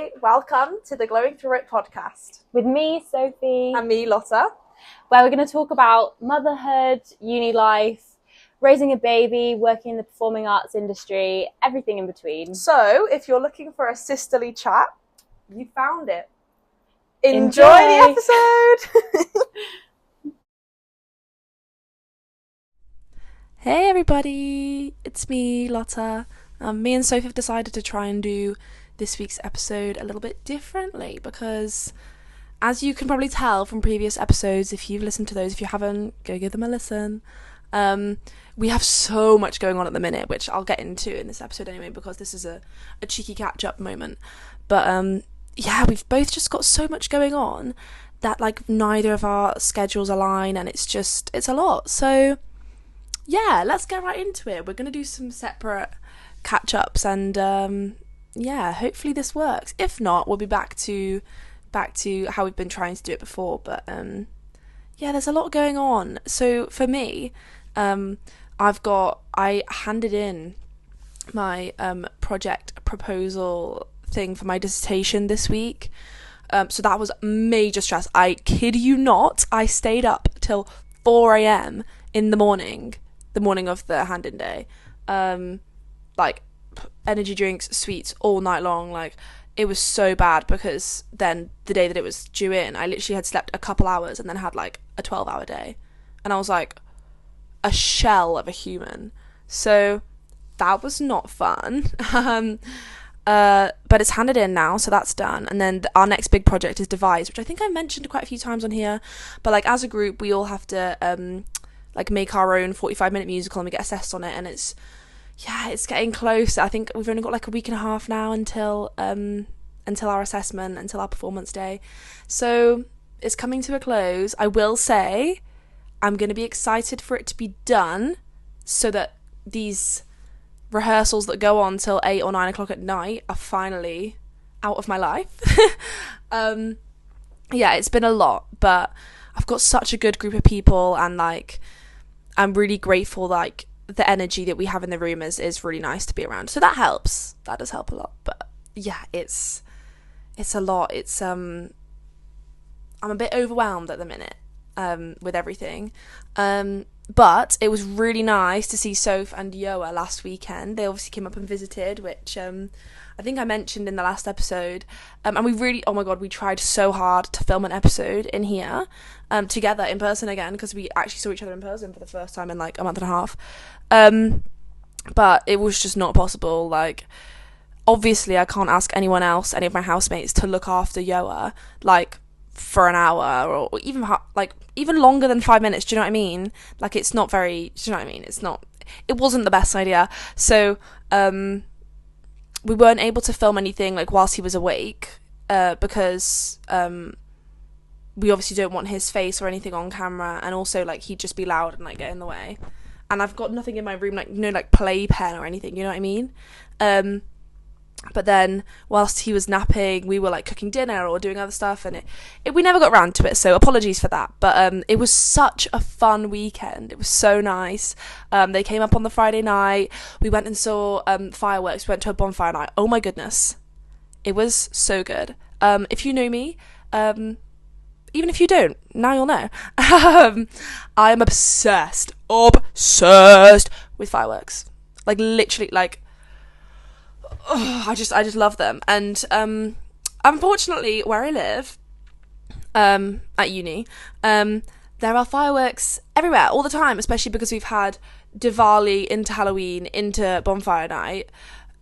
Hi, welcome to the Glowing Through It podcast. With me, Sophie. And me, Lotta. Where we're going to talk about motherhood, uni life, raising a baby, working in the performing arts industry, everything in between. So, if you're looking for a sisterly chat, you found it. Enjoy the episode! Hey everybody, it's me, Lotta. Me and Sophie have decided to try and do this week's episode a little bit differently because, as you can probably tell from previous episodes, if you've listened to those, if you haven't, go give them a listen. We have so much going on at the minute, which I'll get into in this episode anyway, because this is a cheeky catch-up moment. But yeah, we've both just got so much going on that like neither of our schedules align, and it's a lot. So yeah, let's get right into it. We're going to do some separate catch-ups and yeah, hopefully this works. If not, we'll be back to how we've been trying to do it before. But yeah, there's a lot going on. So for me, I handed in my project proposal thing for my dissertation this week. So that was major stress. I kid you not, I stayed up till 4 a.m. in the morning of the hand-in day, like energy drinks, sweets all night long. Like, it was so bad because then the day that it was due in, I literally had slept a couple hours and then had like a 12-hour day, and I was like a shell of a human. So that was not fun. But it's handed in now, so that's done. And then our next big project is Devise, which I think I mentioned quite a few times on here. But like, as a group, we all have to like make our own 45-minute musical, and we get assessed on it, and it's getting close. I think we've only got like a week and a half now until our assessment, until our performance day. So it's coming to a close. I will say I'm going to be excited for it to be done so that these rehearsals that go on till 8 or 9 o'clock at night are finally out of my life. Yeah, it's been a lot, but I've got such a good group of people, and like, I'm really grateful. Like, the energy that we have in the room is really nice to be around, so that helps. That does help a lot. But yeah, it's a lot. It's I'm a bit overwhelmed at the minute with everything, but it was really nice to see Soph and Yoa last weekend. They obviously came up and visited, which I think I mentioned in the last episode, and we really, oh my god, we tried so hard to film an episode in here together in person again, because we actually saw each other in person for the first time in like a month and a half, but it was just not possible. Like, obviously I can't ask anyone else, any of my housemates, to look after Yoa like for an hour or even longer than 5 minutes. Do you know what I mean? Like, it's not very, do you know what I mean? It wasn't the best idea. So we weren't able to film anything like whilst he was awake, because we obviously don't want his face or anything on camera, and also like he'd just be loud and like get in the way. And I've got nothing in my room, like no like playpen or anything, you know what I mean? But then whilst he was napping, we were like cooking dinner or doing other stuff, and we never got round to it, so apologies for that. But it was such a fun weekend. It was so nice. They came up on the Friday night. We went and saw fireworks. We went to a bonfire night. Oh my goodness, it was so good. If you know me, even if you don't, now you'll know. I am obsessed with fireworks. Like, literally, like, oh, I just love them. And unfortunately, where I live, at uni, there are fireworks everywhere all the time, especially because we've had Diwali into Halloween into bonfire night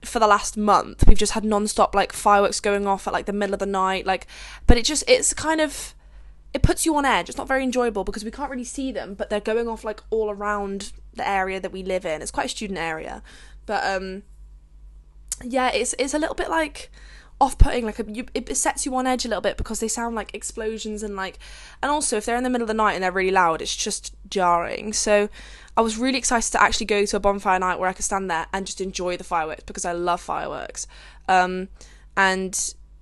for the last month. We've just had non-stop like fireworks going off at like the middle of the night, like, but it puts you on edge. It's not very enjoyable because we can't really see them, but they're going off like all around the area that we live in. It's quite a student area, but yeah, it's a little bit like off-putting. Like, it sets you on edge a little bit because they sound like explosions, and also if they're in the middle of the night and they're really loud, it's just jarring. So I was really excited to actually go to a bonfire night where I could stand there and just enjoy the fireworks, because I love fireworks. And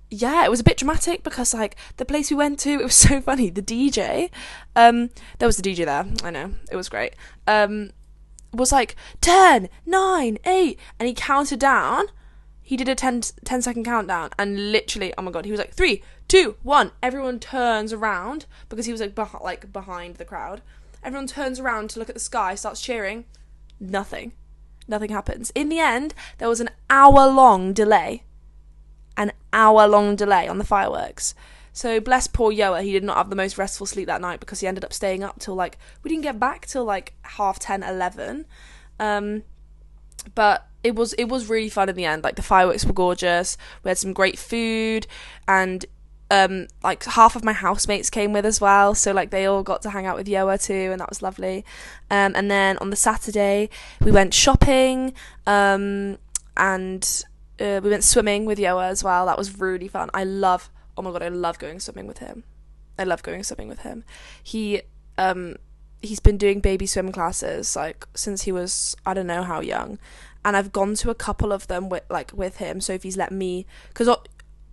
yeah, it was a bit dramatic because like the place we went to, it was so funny. The DJ, there was the DJ there. I know, it was great. Was like 10, 9, 8, and he counted down he did a 10-second countdown, and literally, oh my god, he was like 3, 2, 1. Everyone turns around because he was like behind the crowd. Everyone turns around to look at the sky, starts cheering. Nothing happens. In the end, there was an hour-long delay on the fireworks. So bless poor Yoa, he did not have the most restful sleep that night because he ended up staying up till like, we didn't get back till like 10:30, 11. But it was really fun in the end. Like, the fireworks were gorgeous. We had some great food, and like half of my housemates came with as well, so like they all got to hang out with Yoa too, and that was lovely. And then on the Saturday we went shopping, and we went swimming with Yoa as well. That was really fun. I love going swimming with him. He's been doing baby swim classes like since he was, I don't know how young, and I've gone to a couple of them with him. Sophie's let me, because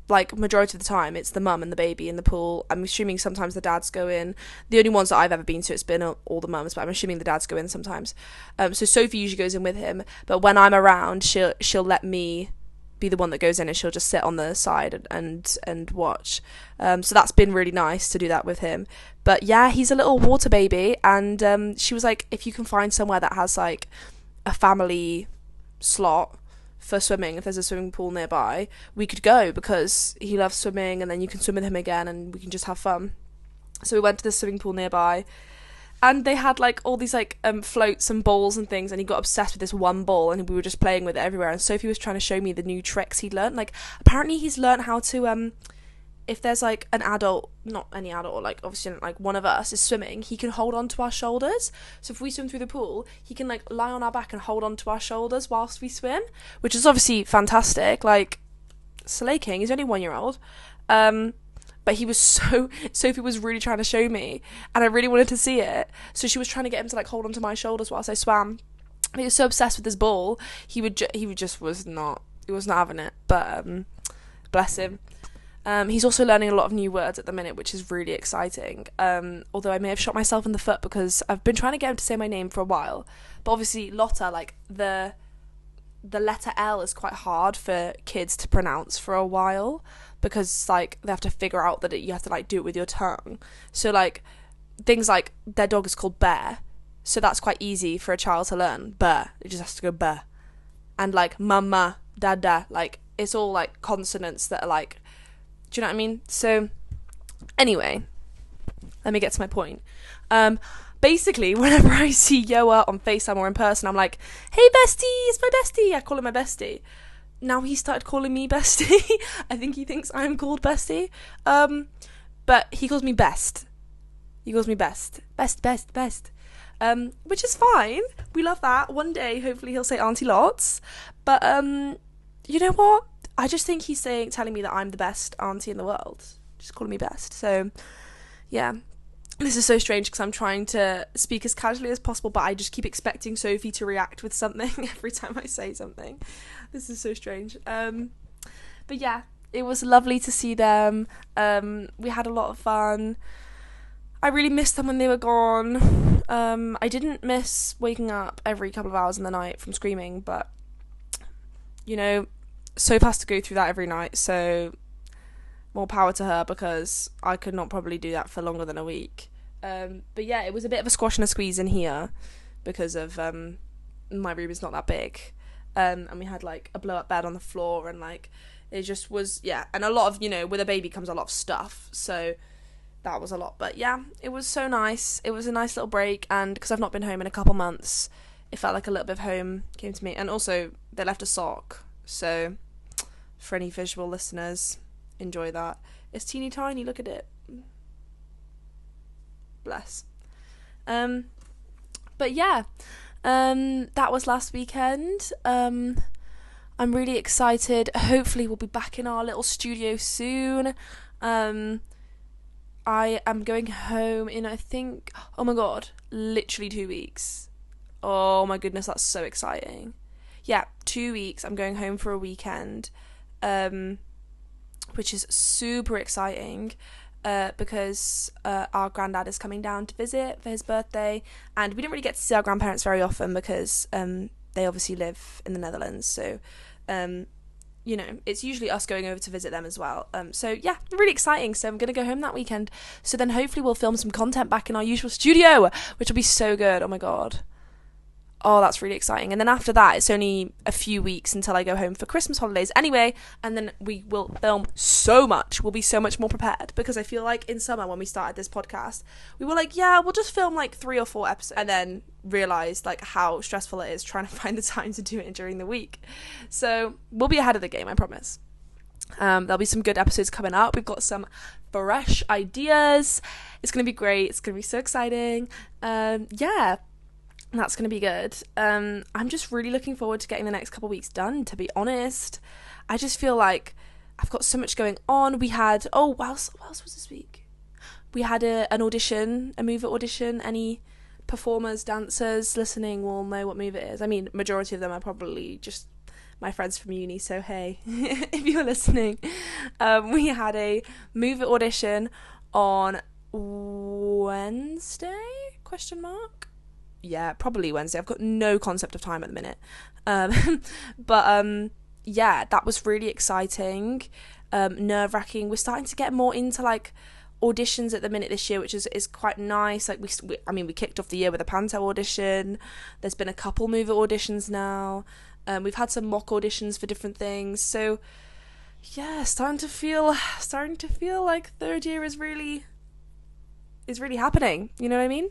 like majority of the time it's the mum and the baby in the pool. I'm assuming sometimes the dads go in. The only ones that I've ever been to, it's been all the mums, but I'm assuming the dads go in sometimes. So Sophie usually goes in with him, but when I'm around, she'll let me be the one that goes in, and she'll just sit on the side and watch. So that's been really nice to do that with him. But yeah, he's a little water baby, and she was like, if you can find somewhere that has like a family slot for swimming, if there's a swimming pool nearby, we could go, because he loves swimming, and then you can swim with him again and we can just have fun. So we went to the swimming pool nearby, and they had like all these like floats and balls and things, and he got obsessed with this one ball, and we were just playing with it everywhere. And Sophie was trying to show me the new tricks he'd learned. Like, apparently he's learned how to if there's like an adult, not any adult, like obviously like one of us is swimming, he can hold on to our shoulders. So if we swim through the pool, he can like lie on our back and hold on to our shoulders whilst we swim, which is obviously fantastic. Like, Slay King, he's only 1 year old. But Sophie was really trying to show me, and I really wanted to see it. So she was trying to get him to like hold onto my shoulders whilst I swam. He was so obsessed with this ball, he was not having it. But bless him. He's also learning a lot of new words at the minute, which is really exciting. Although I may have shot myself in the foot, because I've been trying to get him to say my name for a while. But obviously Lotta, like the letter L is quite hard for kids to pronounce for a while, because like they have to figure out that you have to like do it with your tongue. So like things like their dog is called Bear, so that's quite easy for a child to learn. Bear, it just has to go Bear. And like mama, dada, like it's all like consonants that are like, do you know what I mean? So anyway, let me get to my point. Basically, whenever I see Yoa on FaceTime or in person, I'm like, hey bestie, it's my bestie. I call him my bestie. Now he started calling me bestie. I think he thinks I'm called bestie. But he calls me best. Best. Which is fine. We love that. One day, hopefully he'll say Auntie Lots. But, you know what? I just think he's telling me that I'm the best auntie in the world. Just calling me best. So, yeah. This is so strange because I'm trying to speak as casually as possible, but I just keep expecting Sophie to react with something every time I say something. This is so strange. But yeah, it was lovely to see them. We had a lot of fun. I really missed them when they were gone. I didn't miss waking up every couple of hours in the night from screaming, but, you know, Soph has to go through that every night, so more power to her, because I could not probably do that for longer than a week. But yeah, it was a bit of a squash and a squeeze in here because of my room is not that big, and we had like a blow up bed on the floor, and like it just was, yeah, and a lot of, you know, with a baby comes a lot of stuff, so that was a lot. But yeah, it was so nice. It was a nice little break, and because I've not been home in a couple months, it felt like a little bit of home came to me. And also they left a sock, so for any visual listeners, enjoy that. It's teeny tiny, look at it. Bless. But yeah, that was last weekend. I'm really excited. Hopefully we'll be back in our little studio soon. I am going home in, I think, oh my god, literally 2 weeks. Oh my goodness, that's so exciting. Yeah, 2 weeks. I'm going home for a weekend, which is super exciting, because our granddad is coming down to visit for his birthday, and we don't really get to see our grandparents very often because they obviously live in the Netherlands, so you know, it's usually us going over to visit them as well. So yeah, really exciting. So I'm going to go home that weekend. So then hopefully we'll film some content back in our usual studio, which will be so good. Oh my God. Oh, that's really exciting. And then after that, it's only a few weeks until I go home for Christmas holidays anyway. And then we will film so much. We'll be so much more prepared, because I feel like in summer when we started this podcast, we were like, yeah, we'll just film like 3 or 4 episodes, and then realised like how stressful it is trying to find the time to do it during the week. So we'll be ahead of the game, I promise. There'll be some good episodes coming up. We've got some fresh ideas. It's going to be great. It's going to be so exciting. Yeah. That's going to be good. I'm just really looking forward to getting the next couple of weeks done, to be honest. I just feel like I've got so much going on. We had, what else was this week? We had an audition, a move audition. Any performers, dancers listening will know what move it is. I mean, majority of them are probably just my friends from uni, so hey, if you're listening. We had a move audition on Wednesday, ? Yeah, probably Wednesday. I've got no concept of time at the minute. But yeah, that was really exciting. Nerve-wracking. We're starting to get more into like auditions at the minute this year, which is quite nice. Like we kicked off the year with a panto audition. There's been a couple mover auditions now. We've had some mock auditions for different things. So yeah, starting to feel like third year is really happening. You know what I mean?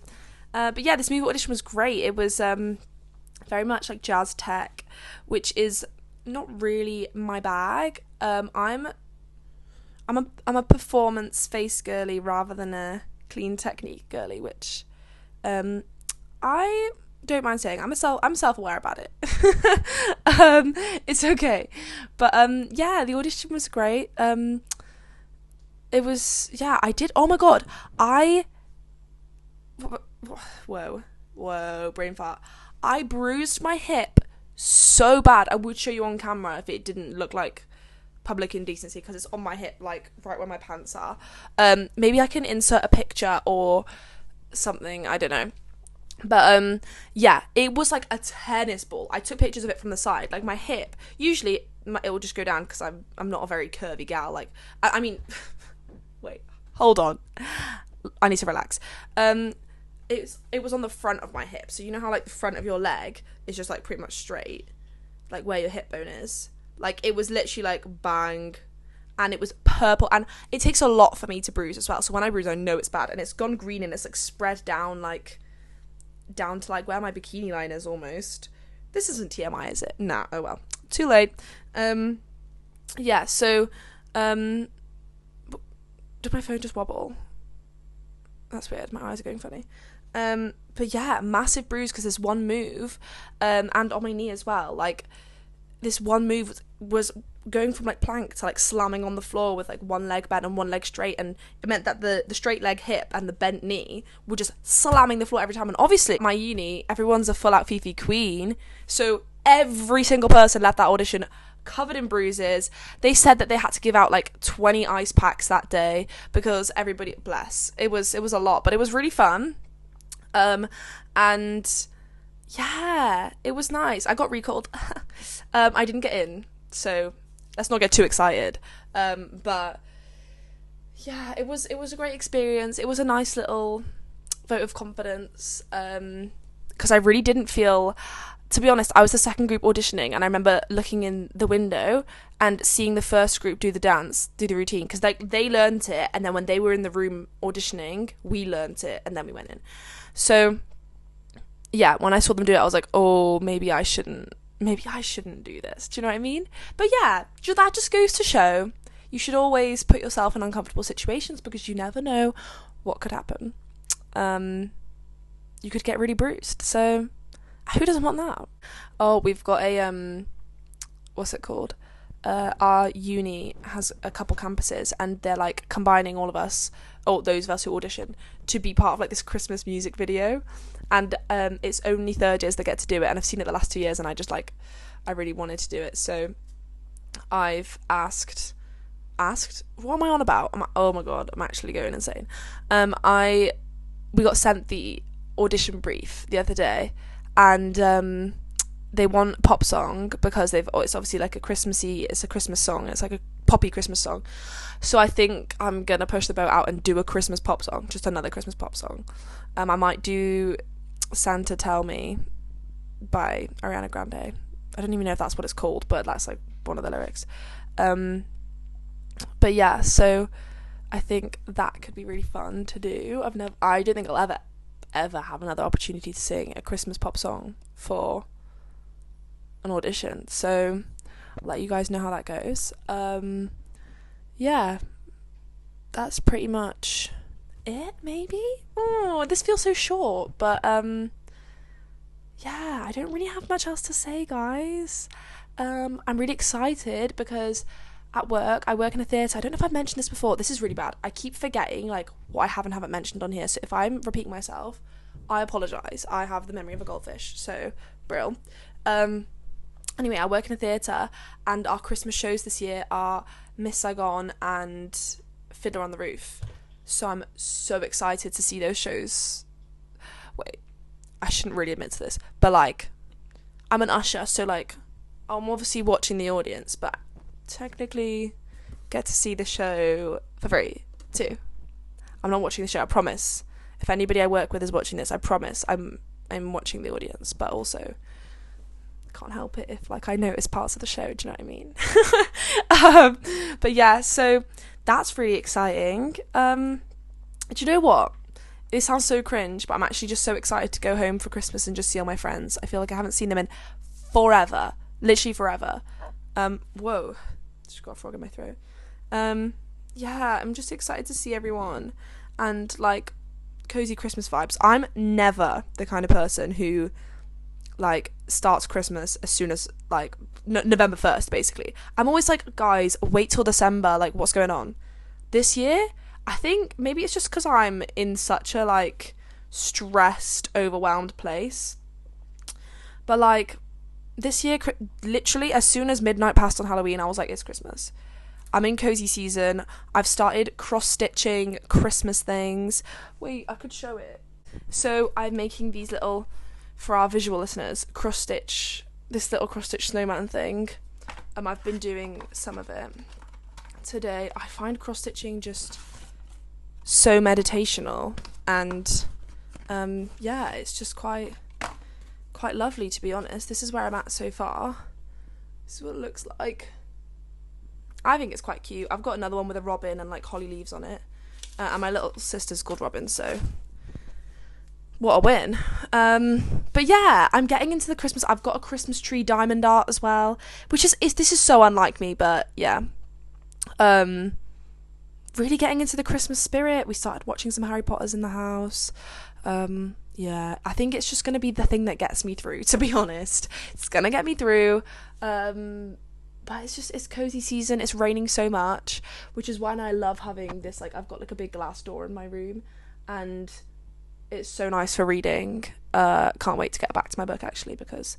But yeah, this movie audition was great. It was very much like jazz tech, which is not really my bag. I'm a performance face girly rather than a clean technique girly, which I don't mind saying. I'm self-aware about it. It's okay. But yeah, the audition was great. It was, yeah, I did. Oh my God, whoa, brain fart. I bruised my hip so bad. I would show you on camera if it didn't look like public indecency, because it's on my hip, like right where my pants are. Maybe I can insert a picture or something, I don't know. But yeah, it was like a tennis ball. I took pictures of it from the side. Like my hip, usually it will just go down because I'm not a very curvy gal. Like I mean, wait, hold on, I need to relax. It was on the front of my hip. So you know how like the front of your leg is just like pretty much straight, like where your hip bone is. Like it was literally like bang, and it was purple. And it takes a lot for me to bruise as well. So when I bruise, I know it's bad, and it's gone green and it's like spread down to like where my bikini line is almost. This isn't TMI, is it? Nah. Oh well. Too late. Yeah. So did my phone just wobble? That's weird. My eyes are going funny. But yeah, massive bruise because this one move, and on my knee as well. Like this one move was going from like plank to like slamming on the floor with like one leg bent and one leg straight, and it meant that the straight leg hip and the bent knee were just slamming the floor every time. And obviously my uni, everyone's a full out Fifi queen, so every single person left that audition covered in bruises. They said that they had to give out like 20 ice packs that day because everybody, bless, it was a lot, but it was really fun. And yeah, it was nice. I got recalled. I didn't get in, so let's not get too excited. But yeah, it was a great experience. It was a nice little vote of confidence, because I really didn't feel, to be honest, I was the second group auditioning, and I remember looking in the window and seeing the first group do the routine, because they learnt it, and then when they were in the room auditioning, we learnt it, and then we went in. So yeah, when I saw them do it, I was like, oh, maybe I shouldn't do this. Do you know what I mean? But yeah, that just goes to show you should always put yourself in uncomfortable situations, because you never know what could happen. You could get really bruised, so who doesn't want that? Oh, we've got a what's it called? Our uni has a couple campuses, and they're like combining all of us, or those of us who audition, to be part of like this Christmas music video. And it's only third years that get to do it, and I've seen it the last 2 years, and I really wanted to do it. So I've asked, what am I on about? Oh my God, I'm actually going insane. We got sent the audition brief the other day, and they want a pop song because it's obviously like it's a Christmas song. It's like a poppy Christmas song. So I think I'm gonna push the boat out and do a Christmas pop song, just another Christmas pop song. I might do Santa Tell Me by Ariana Grande. I don't even know if that's what it's called, but that's like one of the lyrics. But yeah, so I think that could be really fun to do. I don't think I'll ever have another opportunity to sing a Christmas pop song for an audition. So I'll let you guys know how that goes. Yeah, that's pretty much it, maybe? Oh, this feels so short, but yeah, I don't really have much else to say, guys. I'm really excited because at work, I work in a theatre. I don't know if I've mentioned this before. This is really bad. I keep forgetting like what I haven't mentioned on here. So if I'm repeating myself, I apologise. I have the memory of a goldfish. So, brill. Anyway, I work in a theatre, and our Christmas shows this year are Miss Saigon and Fiddler on the Roof. So I'm so excited to see those shows. Wait, I shouldn't really admit to this, but like, I'm an usher, so like, I'm obviously watching the audience, but technically get to see the show for free too. I'm not watching the show, I promise. If anybody I work with is watching this, I promise I'm watching the audience, but also can't help it if like I notice parts of the show, do you know what I mean? But yeah, so that's really exciting. Do you know what? It sounds so cringe, but I'm actually just so excited to go home for Christmas and just see all my friends. I feel like I haven't seen them in forever. Literally forever. Whoa. Just got a frog in my throat. Yeah, I'm just excited to see everyone. And, like, cozy Christmas vibes. I'm never the kind of person who, like, starts Christmas as soon as, like, November 1st, basically. I'm always like, guys, wait till December. Like, what's going on? This year, I think maybe it's just because I'm in such a, like, stressed, overwhelmed place. But, like, this year, literally, as soon as midnight passed on Halloween, I was like, it's Christmas. I'm in cozy season. I've started cross-stitching Christmas things. Wait, I could show it. So, I'm making these little, for our visual listeners, this little cross-stitch snowman thing. I've been doing some of it today. I find cross-stitching just so meditational, and yeah, it's just quite lovely, to be honest. This is where I'm at so far. This is what it looks like. I think it's quite cute. I've got another one with a robin and like holly leaves on it, and my little sister's called Robin, so what a win. But yeah, I'm getting into the Christmas. I've got a Christmas tree diamond art as well, which is this is so unlike me, but yeah. Really getting into the Christmas spirit. We started watching some Harry Potters in the house. Yeah, I think it's just going to be the thing that gets me through, to be honest. It's going to get me through. But it's cozy season. It's raining so much, which is why I love having this, like, I've got like a big glass door in my room, and it's so nice for reading. Can't wait to get back to my book, actually, because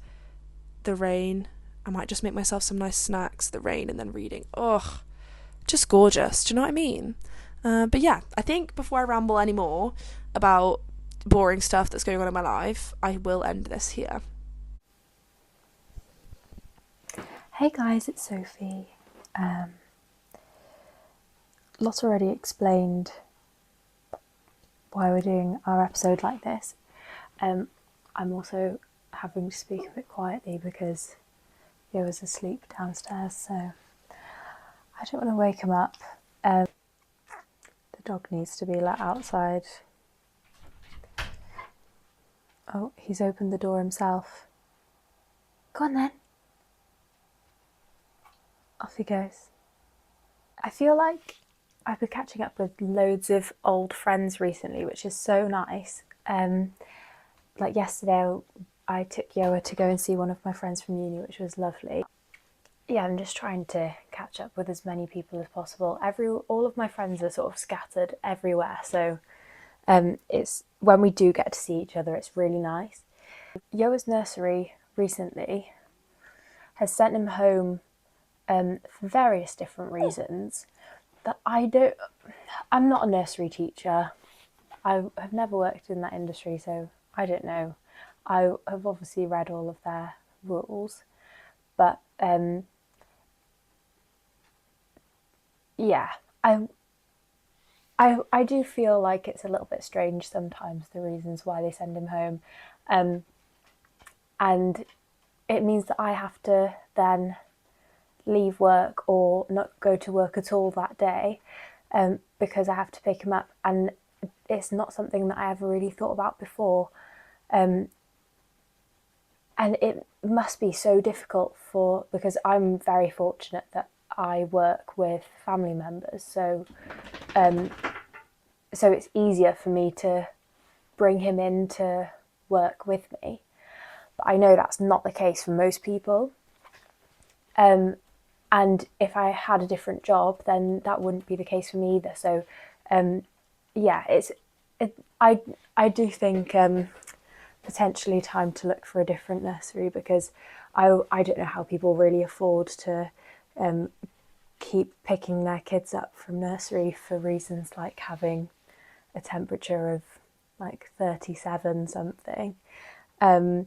the rain, I might just make myself some nice snacks, the rain, and then reading. Ugh. Just gorgeous, do you know what I mean? But yeah, I think before I ramble anymore about boring stuff that's going on in my life, I will end this here. Hey guys, it's Sophie. Lots already explained why we're doing our episode like this. I'm also having to speak a bit quietly because Yo was asleep downstairs, so I don't want to wake him up. The dog needs to be let outside. Oh, he's opened the door himself. Go on then. Off he goes. I feel like I've been catching up with loads of old friends recently, which is so nice. Like yesterday, I took Yoa to go and see one of my friends from uni, which was lovely. Yeah, I'm just trying to catch up with as many people as possible. All of my friends are sort of scattered everywhere, so it's when we do get to see each other, it's really nice. Yoa's nursery recently has sent him home for various different reasons that I'm not a nursery teacher. I have never worked in that industry, so I don't know. I have obviously read all of their rules. But yeah, I do feel like it's a little bit strange sometimes, the reasons why they send him home. And it means that I have to then leave work or not go to work at all that day, because I have to pick him up. And it's not something that I ever really thought about before. And it must be so difficult because I'm very fortunate that I work with family members. So it's easier for me to bring him in to work with me. But I know that's not the case for most people. And if I had a different job, then that wouldn't be the case for me either. So, yeah, I do think potentially time to look for a different nursery, because I don't know how people really afford to keep picking their kids up from nursery for reasons like having a temperature of like 37 something, and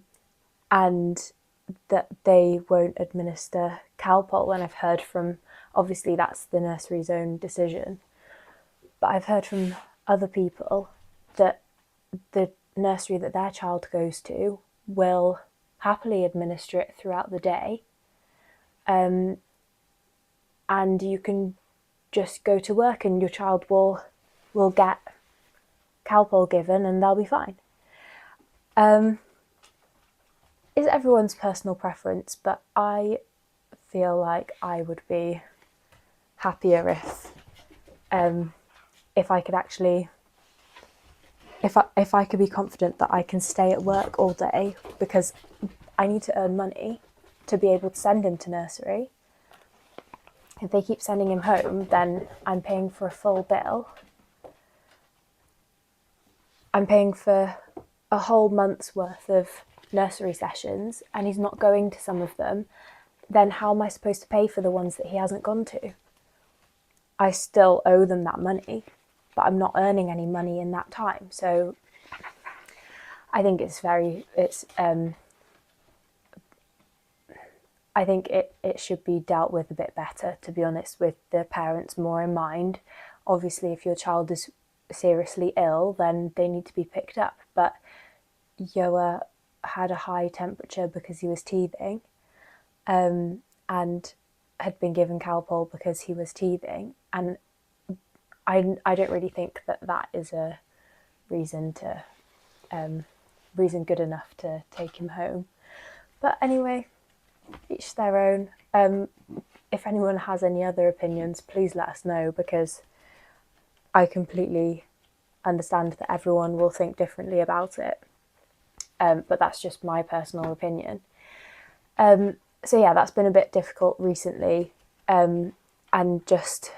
that they won't administer Calpol. And I've heard from, obviously that's the nursery's own decision, but I've heard from other people that the nursery that their child goes to will happily administer it throughout the day, and you can just go to work and your child will get Calpol given and they'll be fine. It's everyone's personal preference, but I feel like I would be happier if I could actually, if I could be confident that I can stay at work all day, because I need to earn money to be able to send him to nursery. If they keep sending him home, then I'm paying for a full bill. I'm paying for a whole month's worth of nursery sessions and he's not going to some of them. Then how am I supposed to pay for the ones that he hasn't gone to? I still owe them that money, but I'm not earning any money in that time. So I think I think it should be dealt with a bit better, to be honest, with the parents more in mind. Obviously, if your child is seriously ill, then they need to be picked up. But Yoa had a high temperature because he was teething, and had been given Calpol because he was teething. And I don't really think that is a reason good enough to take him home. But anyway, each their own. If anyone has any other opinions, please let us know, because I completely understand that everyone will think differently about it. But that's just my personal opinion. So yeah, that's been a bit difficult recently, and just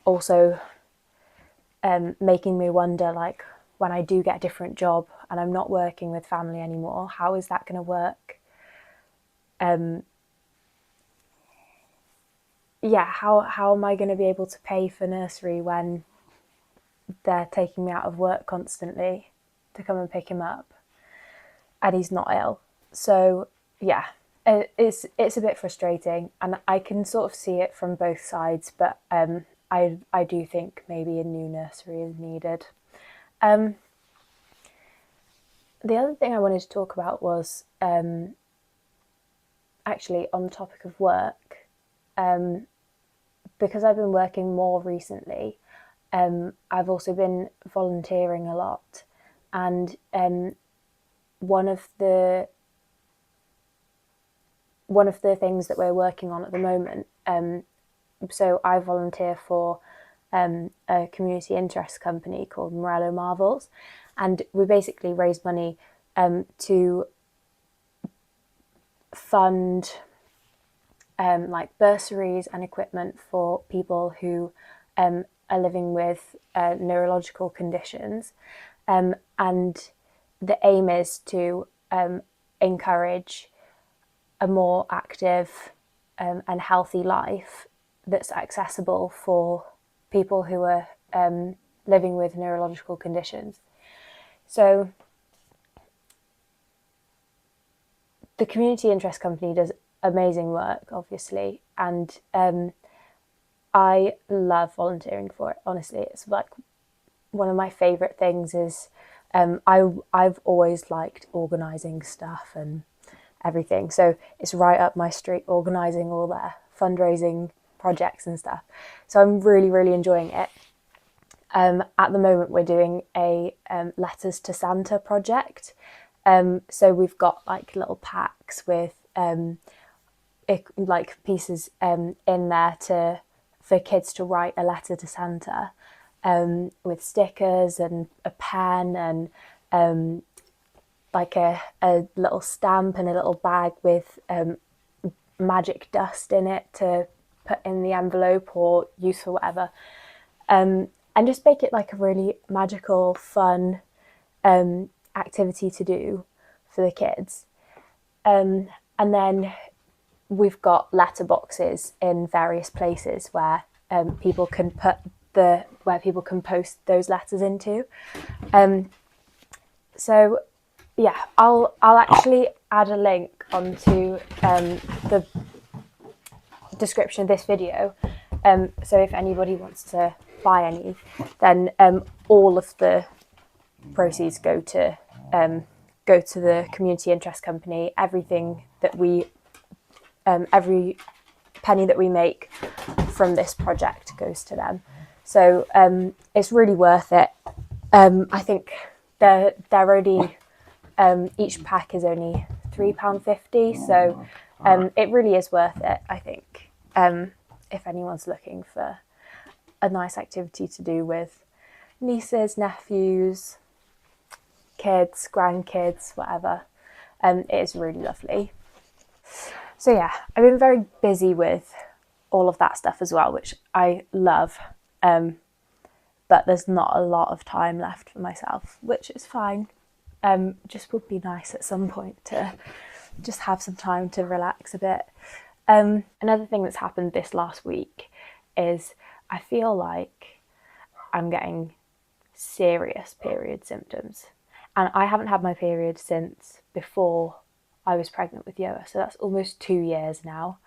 also making me wonder, like, when I do get a different job and I'm not working with family anymore, how is that going to work? Yeah, how am I going to be able to pay for nursery when they're taking me out of work constantly to come and pick him up and he's not ill? So yeah, it's a bit frustrating, and I can sort of see it from both sides, but I do think maybe a new nursery is needed. The other thing I wanted to talk about was actually on the topic of work, because I've been working more recently. I've also been volunteering a lot, and one of the things that we're working on at the moment, so I volunteer for a community interest company called Morello Marvels, and we basically raise money to fund like bursaries and equipment for people who are living with neurological conditions, and the aim is to encourage a more active and healthy life that's accessible for people who are living with neurological conditions. So the community interest company does amazing work, obviously, and I love volunteering for it. Honestly, it's like one of my favourite things is I've always liked organising stuff and everything, so it's right up my street, organising all their fundraising projects and stuff. So I'm really enjoying it. At the moment, we're doing a Letters to Santa project. So we've got like little packs with like pieces in there for kids to write a letter to Santa, with stickers and a pen and like a little stamp and a little bag with magic dust in it to put in the envelope or use for whatever. And just make it like a really magical, fun activity to do for the kids. And then we've got letter boxes in various places where people can post those letters into. So yeah, I'll actually add a link onto the description of this video. So if anybody wants to buy any, then all of the proceeds go to the community interest company. Everything that we every penny that we make from this project goes to them. So it's really worth it. I think they're only each pack is only £3.50, so it really is worth it, I think, if anyone's looking for a nice activity to do with nieces, nephews, kids, grandkids, whatever. It is really lovely. So yeah, I've been very busy with all of that stuff as well, which I love, but there's not a lot of time left for myself, which is fine. Just would be nice at some point to just have some time to relax a bit. Another thing that's happened this last week is I feel like I'm getting serious period symptoms, and I haven't had my period since before I was pregnant with Yoa, so that's almost 2 years now.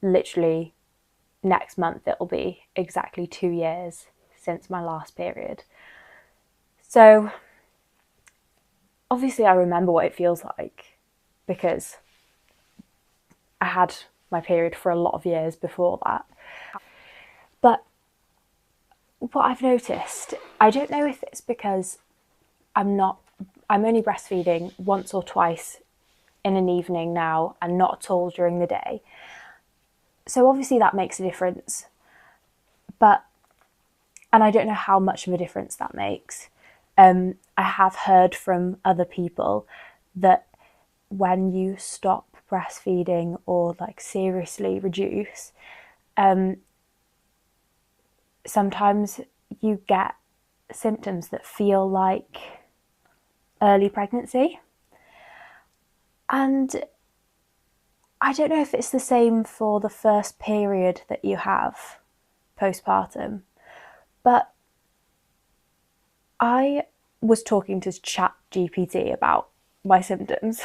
Literally next month it'll be exactly 2 years since my last period. So obviously I remember what it feels like because I had my period for a lot of years before that. But what I've noticed, I don't know if it's because I'm only breastfeeding once or twice in an evening now and not at all during the day. So obviously that makes a difference. And I don't know how much of a difference that makes. I have heard from other people that when you stop breastfeeding or like seriously reduce, sometimes you get symptoms that feel like early pregnancy. And I don't know if it's the same for the first period that you have postpartum, but I was talking to ChatGPT about my symptoms.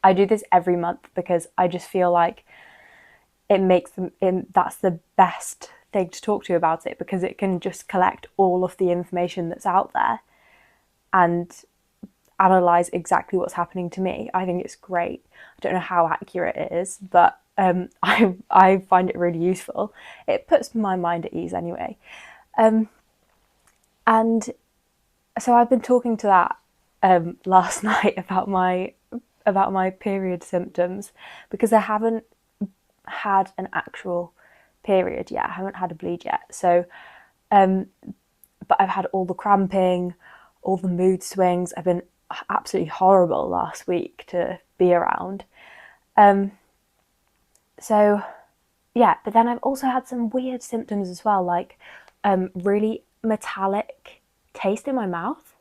I do this every month because I just feel like that's the best thing to talk to about it, because it can just collect all of the information that's out there and analyze exactly what's happening to me. I think it's great. I don't know how accurate it is, but I find it really useful. It puts my mind at ease anyway. And so I've been talking to that last night about my period symptoms, because I haven't had an actual period yet. I haven't had a bleed yet. So, but I've had all the cramping, all the mood swings. I've been absolutely horrible last week to be around. So yeah, but then I've also had some weird symptoms as well, like really metallic taste in my mouth,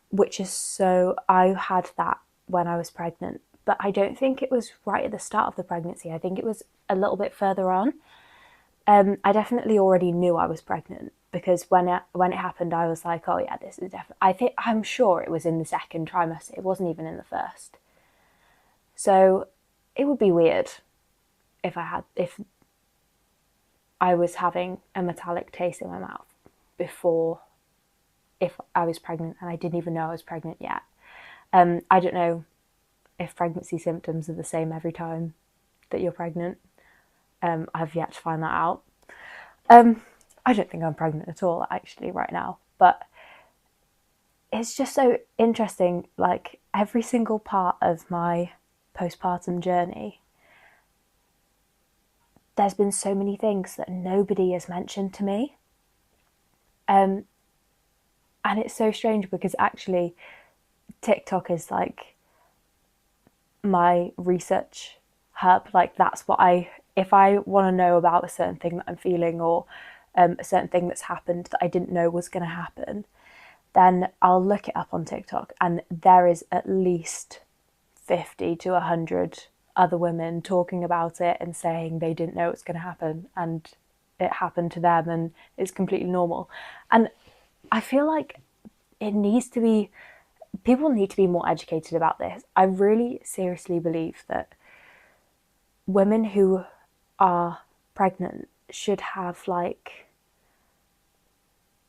which is I had that when I was pregnant, but I don't think it was right at the start of the pregnancy. I think it was a little bit further on. I definitely already knew I was pregnant, because when it happened, I was like, oh yeah, this is definitely, I'm sure it was in the second trimester. It wasn't even in the first. So it would be weird if I was having a metallic taste in my mouth if I was pregnant and I didn't even know I was pregnant yet. I don't know if pregnancy symptoms are the same every time that you're pregnant. I've yet to find that out. I don't think I'm pregnant at all, actually, right now. But it's just so interesting, like, every single part of my postpartum journey, there's been so many things that nobody has mentioned to me. And it's so strange because actually TikTok is like my research hub. Like, that's what if I want to know about a certain thing that I'm feeling, or a certain thing that's happened that I didn't know was going to happen, then I'll look it up on TikTok, and there is at least 50 to 100 other women talking about it and saying they didn't know it was going to happen and it happened to them and it's completely normal. And I feel like people need to be more educated about this. I really seriously believe that women who are pregnant should have like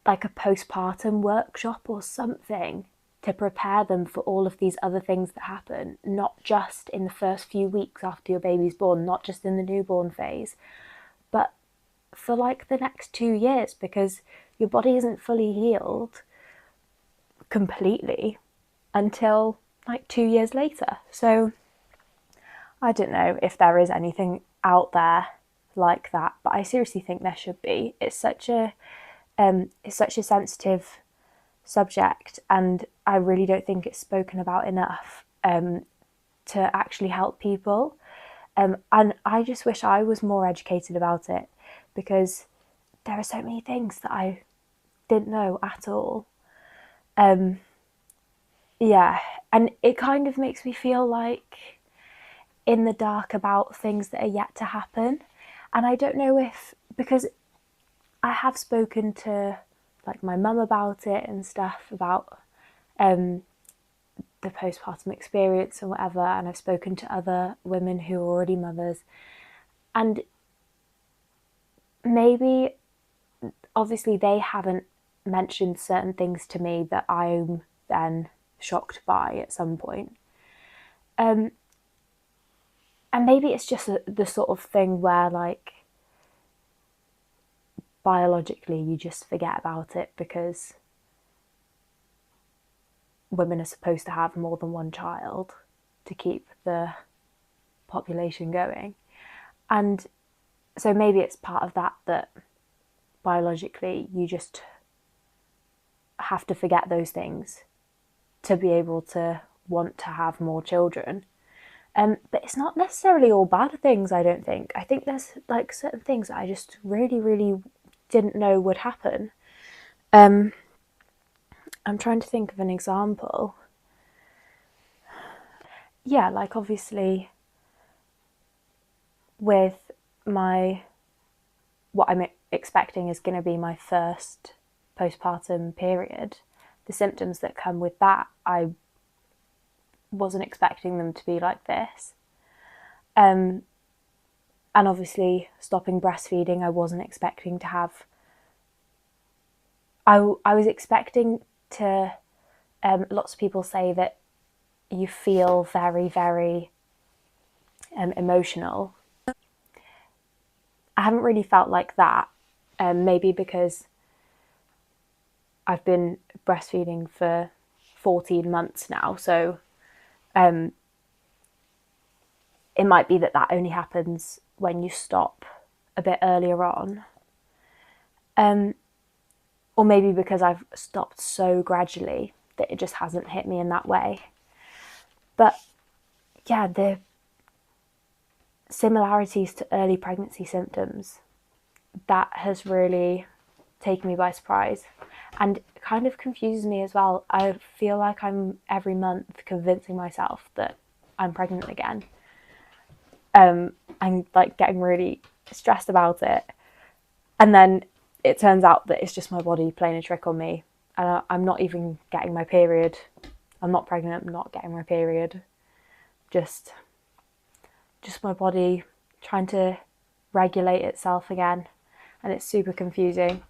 a postpartum workshop or something to prepare them for all of these other things that happen, not just in the first few weeks after your baby's born, not just in the newborn phase, but for like the next 2 years, because your body isn't fully healed completely until like 2 years later. So I don't know if there is anything out there like that, but I seriously think there should be. It's such a sensitive subject, and I really don't think it's spoken about enough to actually help people. And I just wish I was more educated about it, because there are so many things that I didn't know at all. Yeah, and it kind of makes me feel like in the dark about things that are yet to happen. And I don't know because I have spoken to like my mum about it and stuff, about the postpartum experience and whatever, and I've spoken to other women who are already mothers, and maybe obviously they haven't mentioned certain things to me that I'm then shocked by at some point. And maybe it's just the sort of thing where like biologically you just forget about it, because women are supposed to have more than one child to keep the population going. And so maybe it's part of that biologically you just have to forget those things to be able to want to have more children. But it's not necessarily all bad things, I don't think. I think there's like certain things that I just really, really didn't know would happen. I'm trying to think of an example. Yeah, like obviously with what I'm expecting is going to be my first postpartum period, the symptoms that come with that, I wasn't expecting them to be like this. And obviously stopping breastfeeding, I wasn't expecting to have. I was expecting to, lots of people say that you feel very, very emotional. I haven't really felt like that, maybe because I've been breastfeeding for 14 months now, so it might be that only happens when you stop a bit earlier on. Or maybe because I've stopped so gradually that it just hasn't hit me in that way. But yeah, the similarities to early pregnancy symptoms, that has really taken me by surprise and kind of confuses me as well. I feel like I'm every month convincing myself that I'm pregnant again. I'm like getting really stressed about it, and then it turns out that it's just my body playing a trick on me, and I'm not even getting my period. I'm not pregnant, I'm not getting my period. Just just my body trying to regulate itself again, and it's super confusing.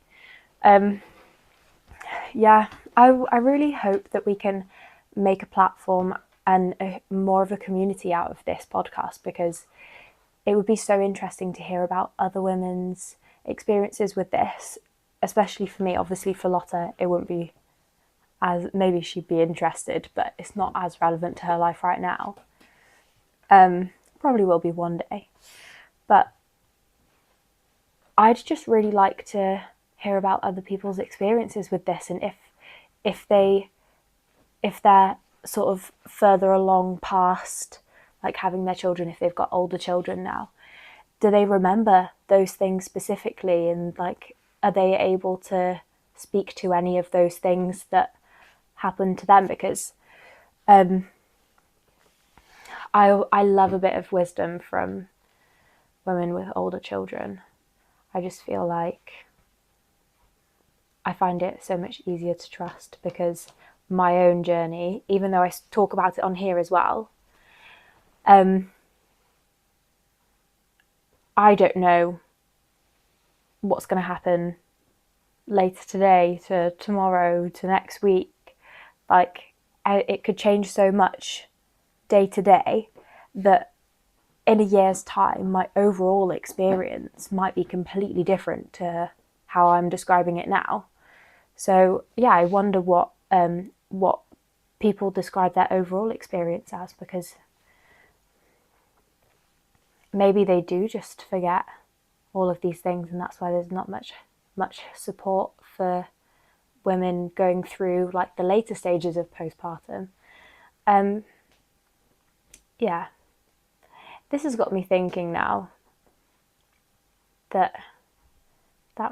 Yeah, I really hope that we can make a platform and more of a community out of this podcast, because it would be so interesting to hear about other women's experiences with this, especially for me. Obviously for Lotta, it wouldn't be as, maybe she'd be interested, but it's not as relevant to her life right now. Probably will be one day. But I'd just really like to hear about other people's experiences with this, and if they're sort of further along past like having their children, if they've got older children now, do they remember those things specifically, and like are they able to speak to any of those things that happened to them? Because I love a bit of wisdom from women with older children. I just feel like I find it so much easier to trust, because my own journey, even though I talk about it on here as well, I don't know what's going to happen later today to tomorrow to next week. Like, it could change so much day to day that in a year's time my overall experience might be completely different to how I'm describing it now. So yeah, I wonder what people describe their overall experience as, because maybe they do just forget all of these things, and that's why there's not much support for women going through like the later stages of postpartum. Yeah, this has got me thinking now that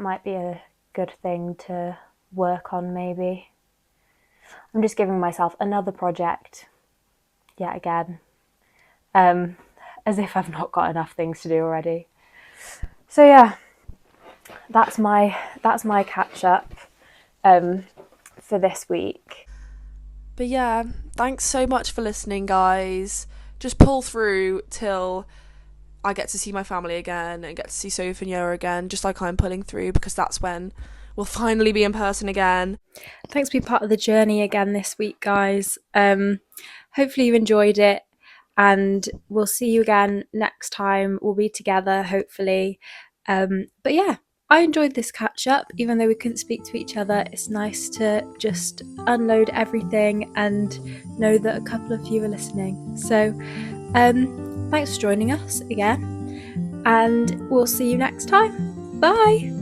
might be a good thing to work on. Maybe I'm just giving myself another project yet again, as if I've not got enough things to do already. So yeah, that's my catch up for this week. But yeah, thanks so much for listening, guys. Just pull through till I get to see my family again and get to see Sophie and Yoa again, just like I'm pulling through, because that's when we'll finally be in person again. Thanks for being part of the journey again this week, guys. Hopefully you enjoyed it, and we'll see you again next time. We'll be together, hopefully. But yeah, I enjoyed this catch up, even though we couldn't speak to each other. It's nice to just unload everything and know that a couple of you are listening. So thanks for joining us again, and we'll see you next time. Bye!